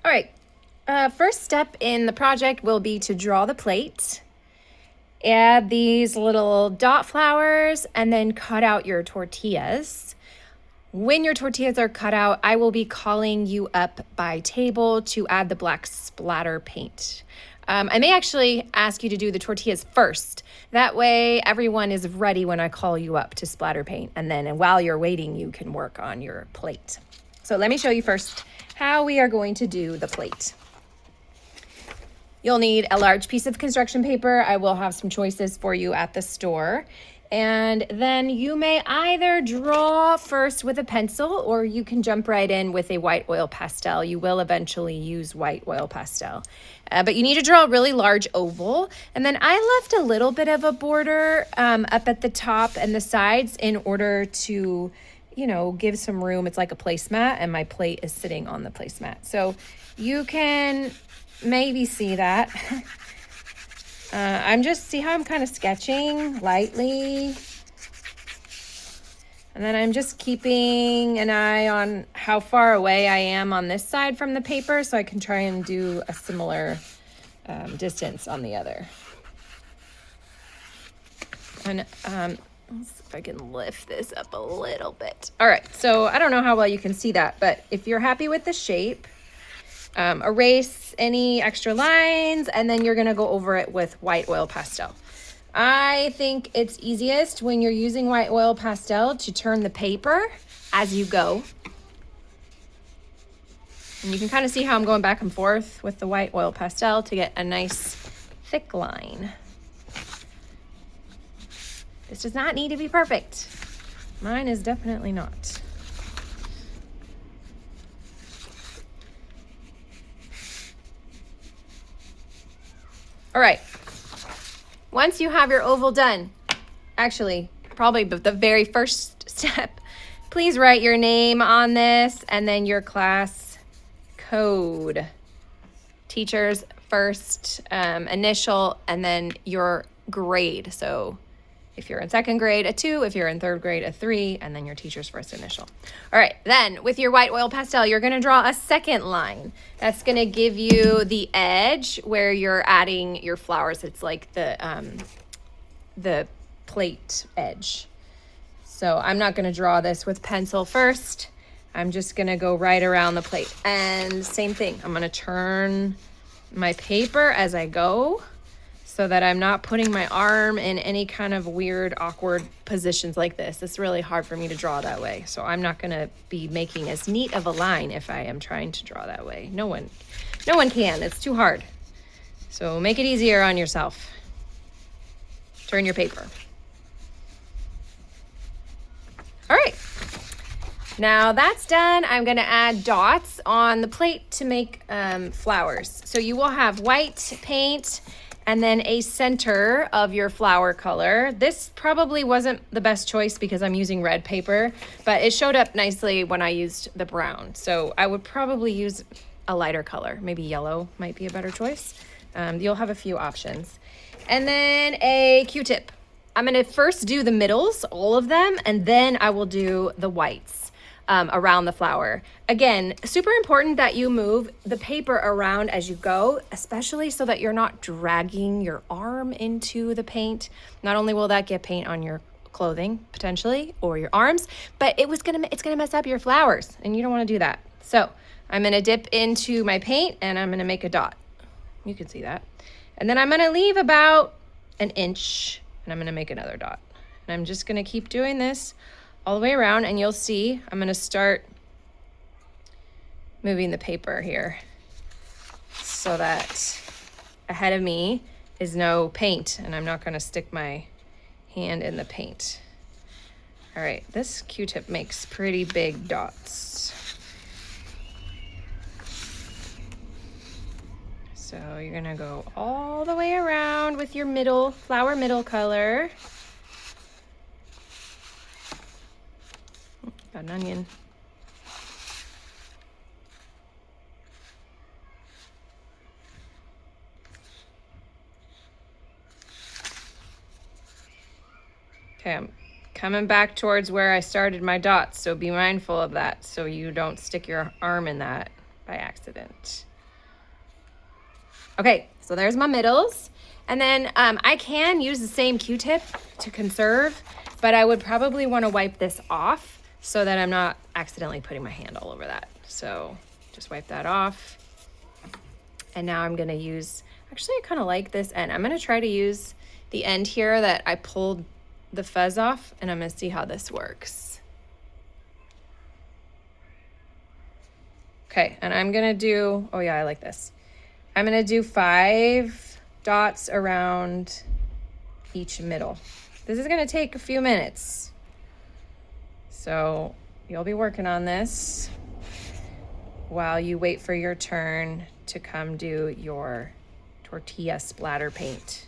All right, first step in the project will be to draw the plate. Add these little dot flowers and then cut out your tortillas. When your tortillas are cut out, I will be calling you up by table to add the black splatter paint. I may actually ask you to do the tortillas first. That way everyone is ready when I call you up to splatter paint. And then while you're waiting, you can work on your plate. So let me show you first how we are going to do the plate. You'll need a large piece of construction paper. I will have some choices for you at the store. And then you may either draw first with a pencil or you can jump right in with a white oil pastel. You will eventually use white oil pastel. But you need to draw a really large oval. And then I left a little bit of a border up at the top and the sides in order to, give some room. It's like a placemat and my plate is sitting on the placemat. So you can maybe see that. See how I'm kind of sketching lightly. And then I'm just keeping an eye on how far away I am on this side from the paper so I can try and do a similar distance on the other. And let's see if I can lift this up a little bit. All right, so I don't know how well you can see that, but if you're happy with the shape, erase any extra lines, and then you're gonna go over it with white oil pastel. I think it's easiest when you're using white oil pastel to turn the paper as you go. And you can kind of see how I'm going back and forth with the white oil pastel to get a nice thick line. This does not need to be perfect. Mine is definitely not. All right, once you have your oval done, actually, probably the very first step, please write your name on this and then your class code. Teacher's first initial and then your grade. So if you're in second grade, a 2, if you're in third grade, a 3, and then your teacher's first initial. All right, then with your white oil pastel, you're gonna draw a second line. That's gonna give you the edge where you're adding your flowers. It's like the plate edge. So I'm not gonna draw this with pencil first. I'm just gonna go right around the plate. And same thing, I'm gonna turn my paper as I go, so that I'm not putting my arm in any kind of weird, awkward positions like this. It's really hard for me to draw that way. So I'm not gonna be making as neat of a line if I am trying to draw that way. No one can, it's too hard. So make it easier on yourself. Turn your paper. All right, now that's done. I'm gonna add dots on the plate to make flowers. So you will have white paint and then a center of your flower color. This probably wasn't the best choice because I'm using red paper, but it showed up nicely when I used the brown. So I would probably use a lighter color. Maybe yellow might be a better choice. You'll have a few options. And then a Q-tip. I'm gonna first do the middles, all of them, and then I will do the whites around the flower. Again, super important that you move the paper around as you go, especially so that you're not dragging your arm into the paint. Not only will that get paint on your clothing potentially or your arms, but it's gonna mess up your flowers and you don't wanna do that. So I'm gonna dip into my paint and I'm gonna make a dot. You can see that. And then I'm gonna leave about an inch and I'm gonna make another dot. And I'm just gonna keep doing this all the way around, and you'll see I'm gonna start moving the paper here so that ahead of me is no paint and I'm not gonna stick my hand in the paint. All right, this Q-tip makes pretty big dots. So you're gonna go all the way around with your flower middle color. Got an onion. Okay, I'm coming back towards where I started my dots, so be mindful of that so you don't stick your arm in that by accident. Okay, so there's my middles. And then I can use the same Q-tip to conserve, but I would probably want to wipe this off so that I'm not accidentally putting my hand all over that. So just wipe that off. And now I'm gonna use, actually I kind of like this end. I'm gonna try to use the end here that I pulled the fuzz off, and I'm gonna see how this works. Okay, and I'm gonna do, oh yeah, I like this. I'm gonna do 5 dots around each middle. This is gonna take a few minutes. So you'll be working on this while you wait for your turn to come do your tortilla splatter paint.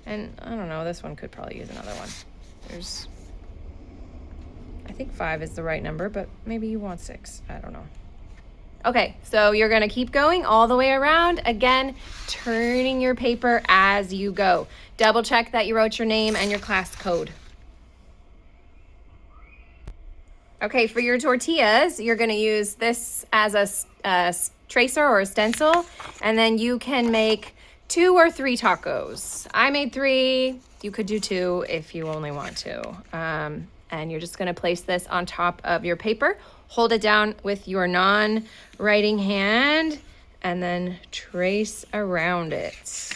And I don't know, this one could probably use another one. I think 5 is the right number, but maybe you want 6, I don't know. Okay, so you're gonna keep going all the way around. Again, turning your paper as you go. Double check that you wrote your name and your class code. Okay, for your tortillas, you're gonna use this as a tracer or a stencil, and then you can make 2 or 3 tacos. I made 3, you could do 2 if you only want to. And you're just gonna place this on top of your paper, hold it down with your non-writing hand, and then trace around it.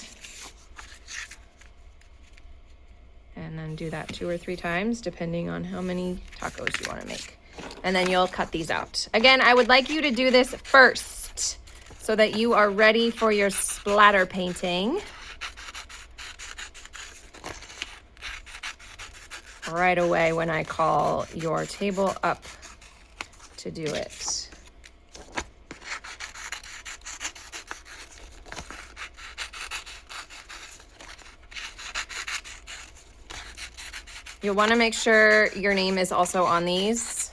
And then do that 2 or 3 times, depending on how many tacos you wanna make. And then you'll cut these out. Again, I would like you to do this first so that you are ready for your splatter painting right away when I call your table up to do it. You'll want to make sure your name is also on these.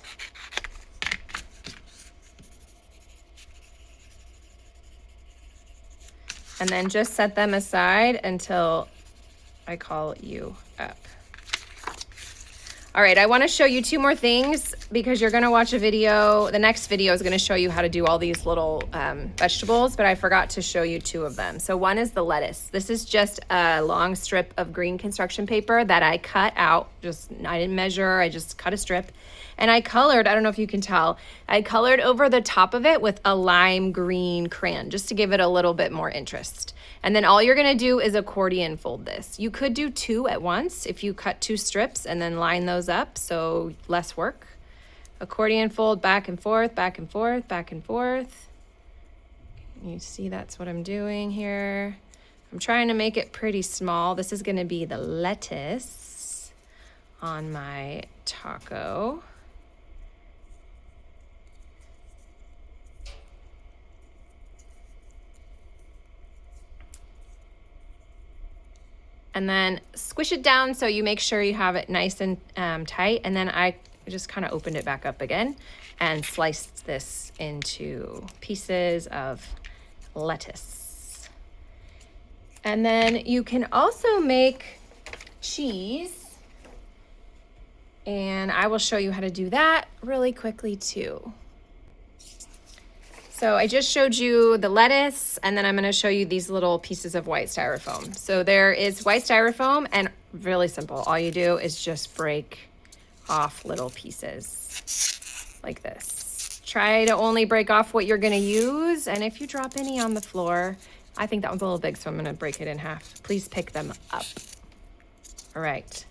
And then just set them aside until I call you up. All right, I want to show you 2 more things because you're going to watch a video. The next video is going to show you how to do all these little vegetables, but I forgot to show you 2 of them. So one is the lettuce. This is just a long strip of green construction paper that I cut out. I didn't measure, I just cut a strip. And I colored, I don't know if you can tell, I colored over the top of it with a lime green crayon just to give it a little bit more interest. And then all you're gonna do is accordion fold this. You could do 2 at once if you cut 2 strips and then line those up, so less work. Accordion fold back and forth, back and forth, back and forth. You see that's what I'm doing here. I'm trying to make it pretty small. This is gonna be the lettuce on my taco. And then squish it down so you make sure you have it nice and tight. And then I just kind of opened it back up again and sliced this into pieces of lettuce. And then you can also make cheese. And I will show you how to do that really quickly too. So I just showed you the lettuce, and then I'm gonna show you these little pieces of white styrofoam. So there is white styrofoam, and really simple. All you do is just break off little pieces like this. Try to only break off what you're gonna use, and if you drop any on the floor, I think that one's a little big, so I'm gonna break it in half. Please pick them up. All right.